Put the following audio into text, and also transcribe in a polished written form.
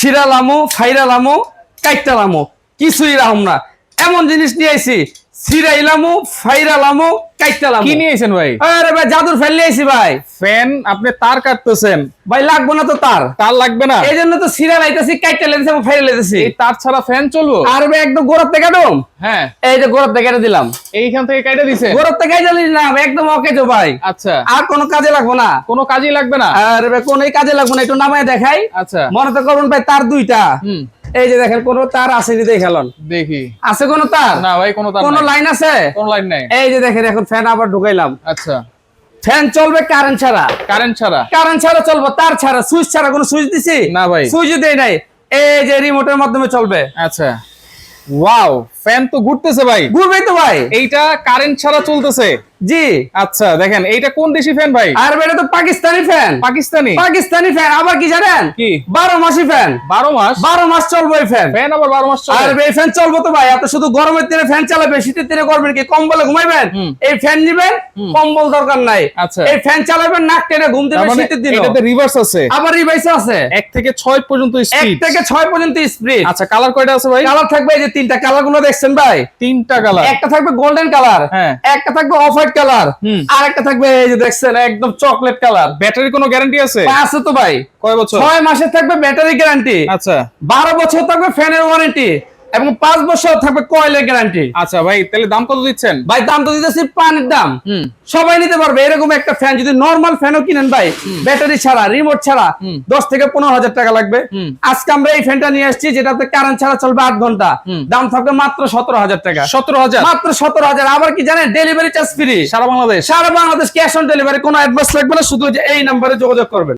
সিরালামো ফাইরালামো কাইটালামো কিছুই রাহম না, এমন জিনিস নিয়ে আইছি। সিরাইলামো ফাইরালামো কাইটালামো। কি নিয়ে আইছেন ভাই? আরে ভাই জাদুর ফ্যান নিয়ে আইছি ভাই। ফ্যান আপনি তার কাটতেছেন ভাই লাগবো না তো তার, তার লাগবে না, এই জন্য তো সিরা লাইতেছি, কাইটা লাইতেছি এবং ফাইরা লাইতেছি। এই তার ছাড়া ফ্যান চলবো? আর ভাই একদম গোড়ার থেকে কাটুম। হ্যাঁ, এই যে গোড়ার থেকে কেটে দিলাম, এইখান থেকে কেটে দিছে। গোড়ার থেকে কেটে দিলাম, একদম ওকে তো ভাই। আচ্ছা, আর কোনো কাজে লাগবো না, কোনো কাজই লাগবে না। আর ভাই কোনো কাজে লাগবো না। একটু নামায় দেখাই। আচ্ছা, মনে তো করুন ভাই তার দুইটা। হুম, এই যে দেখেন কোনো তার আছে নি, দেখালন দেখি। আছে কোনো তার? না ভাই, কোনো তার কোনো নাই। লাইন আছে? কোনো লাইন নাই। এই যে দেখেন এখন ফ্যান আবার ঢুকাইলাম। আচ্ছা, ফ্যান চলবে কারেন্ট ছাড়া, কারেন্ট ছাড়া? কারেন্ট ছাড়া চলবে, তার ছাড়া, সুইচ ছাড়া। কোনো সুইচ দিছি? না ভাই, সুইচ দেই নাই। এই যে রিমোটের মাধ্যমে চলবে। আচ্ছা, ওয়াও, ফ্যান তো ঘুরতেছে ভাই। ঘুরবে তো ভাই। এইটা কারেন্ট ছাড়া চলতেছে? জি। আচ্ছা, দেখেন এইটা কোন দেশি ফ্যান ভাই? আর এটা তো পাকিস্তানি ফ্যান। পাকিস্তানি? পাকিস্তানি ফ্যান আবার কি জানেন? কি? 12 মাসি ফ্যান। 12 মাস? 12 মাস চলবে এই ফ্যান। ফ্যান আবার 12 মাস চলে? আর এই ফ্যান চলবে তো ভাই। আপনি শুধু গরমের দিনে ফ্যান চালাবেন, শীতের দিনে করবেন কি? কম্বলে ঘুমাইবেন, এই ফ্যান নিবেন, কম্বল দরকার নাই। আচ্ছা, এই ফ্যান চালাবেন, নাক টেনে ঘুম দিবেন শীতের দিনে। এটাতে রিভার্স আছে? আবার রিভাইস আছে। 1 থেকে 6 পর্যন্ত 1 স্পিড? থেকে 6 পর্যন্ত স্পিড। আচ্ছা, কালার কয়টা আছে ভাই? কালার থাকবে এই যে 3টা। কালার গুলো দেখছেন ভাই? 3টা কালার। একটা থাকবে গোল্ডেন কালার, হ্যাঁ, একটা থাকবে অফ হোয়াইট কালার, আর একটা থাকবে এই যে দেখছেন একদম চকলেট কালার। ব্যাটারি কোনো গ্যারান্টি আছে? আছে তো ভাই। কয় বছর? 6 মাসের থাকবে ব্যাটারি গ্যারান্টি। আচ্ছা, 12 বছর থাকবে ফ্যানের ওয়ারেন্টি এবং 5 বছর থাকবে কয়েলের গ্যারান্টি। আচ্ছা ভাই, তাহলে দাম কত দিচ্ছেন? ভাই দাম তো দিতেছি পানির দাম। সবাই নিতে পারবে এরকম একটা ফ্যান। যদি নরমাল ফ্যানও কিনেন ভাই, ব্যাটারি ছাড়া, রিমোট ছাড়া, 10 থেকে 15,000 টাকা লাগবে। আজকে আমরা এই ফ্যানটা নিয়ে আসছি যেটাতে কারেন্ট ছাড়া চলবে 8 ঘন্টা। দাম থাকবে মাত্র 17,000 টাকা। 17,000? মাত্র 17,000। আবার কি জানেন? ডেলিভারি চার্জ ফ্রি সারা বাংলাদেশ? সারা বাংলাদেশ, ক্যাশ অন ডেলিভারি। কোনো অ্যাডভান্স লাগবে না, শুধু যে এই নাম্বারে যোগাযোগ করবেন।